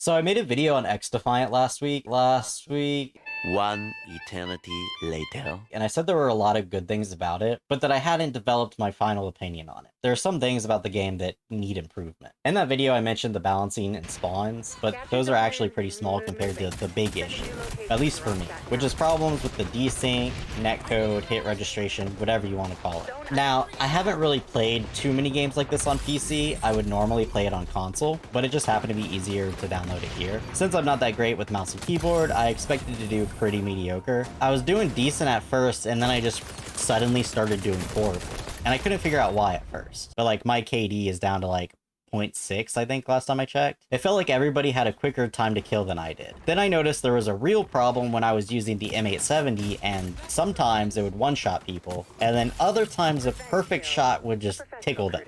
So I made a video on XDefiant last week, One eternity later. and I said there were a lot of good things about it, but that I hadn't developed my final opinion on it. There are some things about the game that need improvement. In that video, I mentioned the balancing and spawns, but those are actually pretty small compared to the big issue, at least for me, which is problems with the desync, netcode, hit registration, whatever you want to call it. Now, I haven't really played too many games like this on PC. I would normally play it on console, but it just happened to be easier to download it here. Since I'm not that great with mouse and keyboard, I expected to do pretty mediocre. I was doing decent at first, and then I just suddenly started doing horribly. And I couldn't figure out why at first. But like my KD is down to like 0.6, I think, last time I checked. It felt like everybody had a quicker time to kill than I did. Then I noticed there was a real problem when I was using the M870, and sometimes it would one-shot people, and then other times a perfect shot would just tickle them,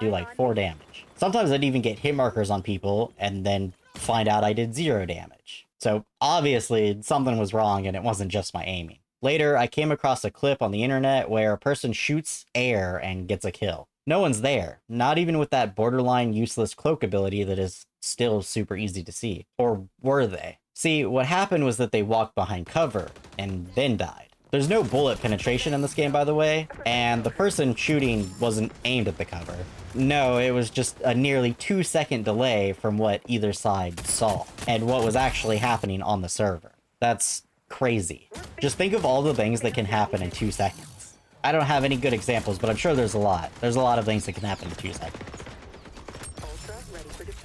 do like 4 damage. Sometimes I'd even get hit markers on people, and then find out I did 0 damage. So obviously something was wrong, and it wasn't just my aiming. Later, I came across a clip on the internet where a person shoots air and gets a kill. No one's there, not even with that borderline useless cloak ability that is still super easy to see. Or were they? See, what happened was that they walked behind cover and then died. There's no bullet penetration in this game, by the way, and the person shooting wasn't aimed at the cover. No, it was just a nearly 2-second delay from what either side saw, and what was actually happening on the server. That's crazy. Just think of all the things that can happen in 2 seconds. I don't have any good examples, but I'm sure there's a lot. There's a lot of things that can happen in 2 seconds.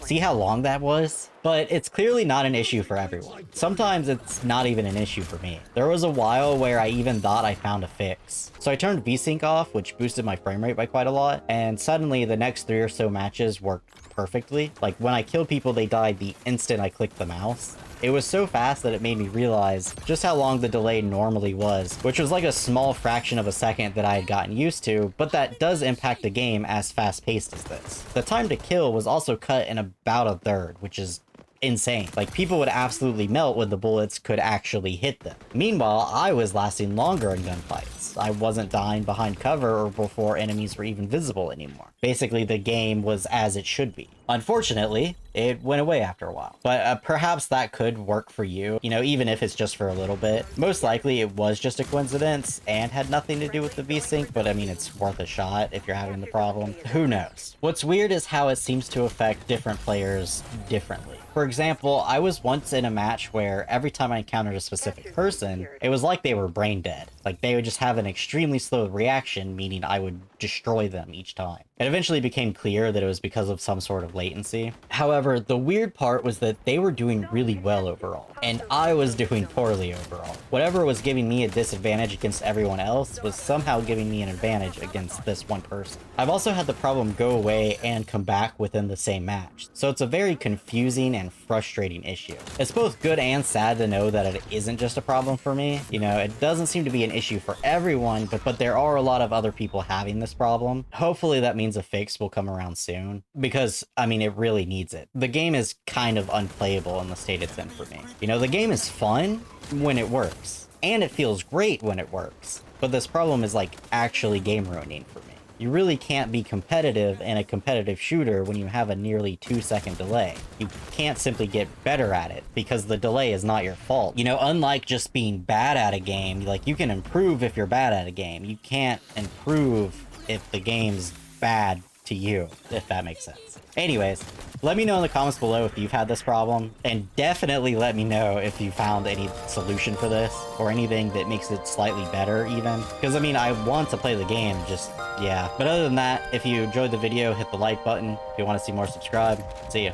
See how long that was? But it's clearly not an issue for everyone. Sometimes it's not even an issue for me. There was a while where I even thought I found a fix. So I turned VSync off, which boosted my frame rate by quite a lot, and suddenly the next 3 or so matches worked perfectly. Like when I killed people, they died the instant I clicked the mouse. It was so fast that it made me realize just how long the delay normally was, which was like a small fraction of a second that I had gotten used to, but that does impact the game as fast-paced as this. The time to kill was also cut in about a third, which is insane. Like, people would absolutely melt when the bullets could actually hit them. Meanwhile, I was lasting longer in gunfights. I wasn't dying behind cover or before enemies were even visible anymore. Basically, the game was as it should be. Unfortunately, it went away after a while. But perhaps that could work for you, you know, even if it's just for a little bit. Most likely it was just a coincidence and had nothing to do with the VSync, but I mean, it's worth a shot if you're having the problem. Who knows? What's weird is how it seems to affect different players differently. For example, I was once in a match where every time I encountered a specific person, it was like they were brain dead. Like, they would just have an extremely slow reaction, meaning I would destroy them each time. It eventually became clear that it was because of some sort of latency. However, the weird part was that they were doing really well overall, and I was doing poorly overall. Whatever was giving me a disadvantage against everyone else was somehow giving me an advantage against this one person. I've also had the problem go away and come back within the same match, so it's a very confusing and frustrating issue. It's both good and sad to know that it isn't just a problem for me. You know, it doesn't seem to be an issue for everyone, but there are a lot of other people having this problem. Hopefully that means a fix will come around soon, because, I mean, it really needs it. The game is kind of unplayable in the state it's in for me. You know, the game is fun when it works, and it feels great when it works, but this problem is like actually game ruining for me. You really can't be competitive in a competitive shooter when you have a nearly 2-second delay. You can't simply get better at it because the delay is not your fault. You know, unlike just being bad at a game, like, you can improve if you're bad at a game. You can't improve if the game's bad to you, if that makes sense. Anyways, let me know in the comments below if you've had this problem, and definitely let me know if you found any solution for this, or anything that makes it slightly better even. Because, I mean, I want to play the game, just, yeah. But other than that, if you enjoyed the video, hit the like button. If you want to see more, subscribe. See ya.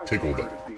Take all that.